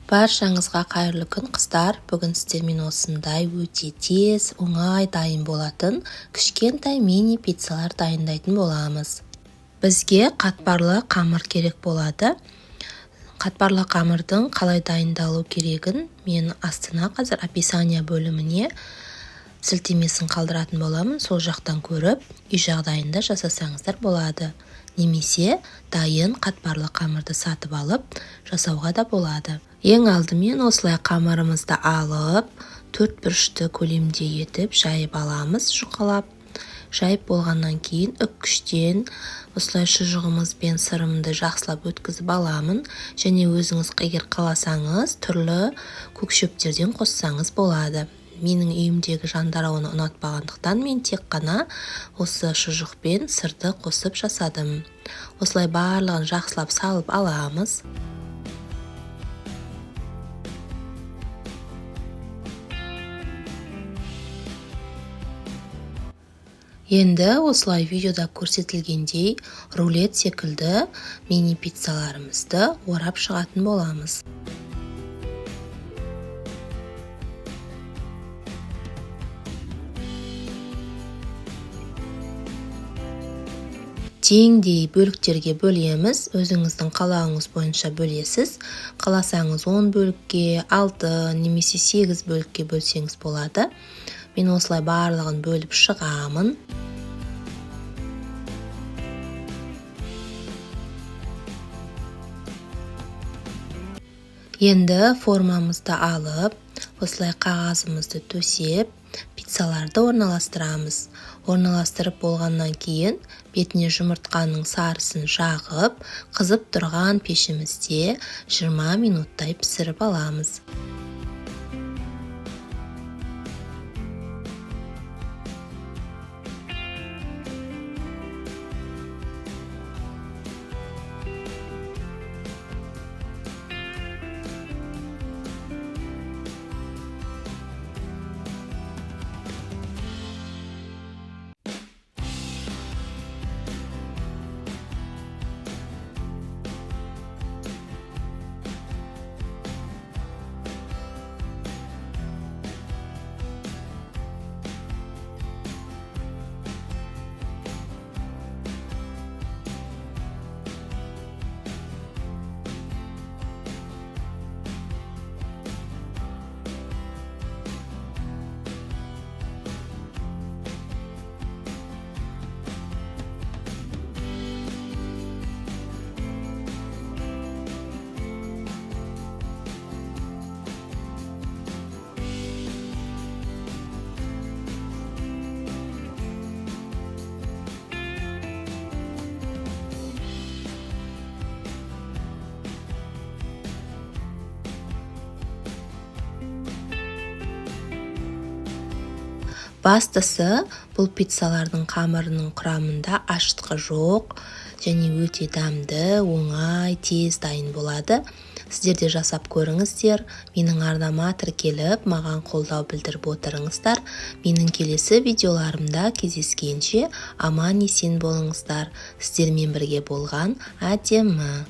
Баршаңызға қайырлы күн қыздар. Бүгін сіздермен осындай өте тез, оңай дайын болатын кішкентай мини пиццалар дайындайтын боламыз. Бізге қатпарлы қамыр керек болады. Қатпарлы қамырдың қалай дайындалу керегін мен астына қазір описание бөліміне сілтемесін қалдыратын боламын. Сол жақтан көріп, үй жағдайында жасасаңыздар болады. Немесе дайын қатпарлы қамырды сатып алып жасауға да болады. Ең алдымен осылай қамырымызды алып, 4 бұрышты көлемде етіп жайып аламыз, жұқалап. Жайып болғаннан кейін үккіштен осылай шұжығымызбен сырымды жақсылап өткізіп аламын. Және өзіңіз егер қаласаңыз, түрлі көк шөптерден қоссаңыз болады. Менің үйімдегі жандар оны ұнатпағандықтан мен тек қана осы шұжықпен сырды қосып жасадым. Осылай барлығын жақсылап салып аламыз. Енді осылай видеода көрсетілгендей рулет секілді мини пиццаларымызды орап шығатын боламыз. Теңдей бөліктерге бөлеміз. Өзіңіздің қалауыңыз бойынша бөлесіз. Қаласаңыз 10 бөлікке, 6 немесе 8 бөлікке бөлсеңіз болады. Мен осылай барлығын бөліп шығамын. Енді формамызды алып, осылай қағазымызды төсеп, пиццаларды орналастырамыз. Орналастырып болғаннан кейін бетіне жұмыртқаның сарысын жағып, қызып тұрған пешімізде 20 минуттай пісіріп аламыз. Бастысы, бұл пиццалардың қамырының құрамында ашытқы жоқ және өте дәмді, оңай, тез дайын болады. Сіздер де жасап көріңіздер. Менің арнама тіркеліп, маған қолдау білдіріп отырыңыздар. Менің келесі видеоларымда кездескенше аман есен болыңыздар. Сіздермен бірге болған әдемі.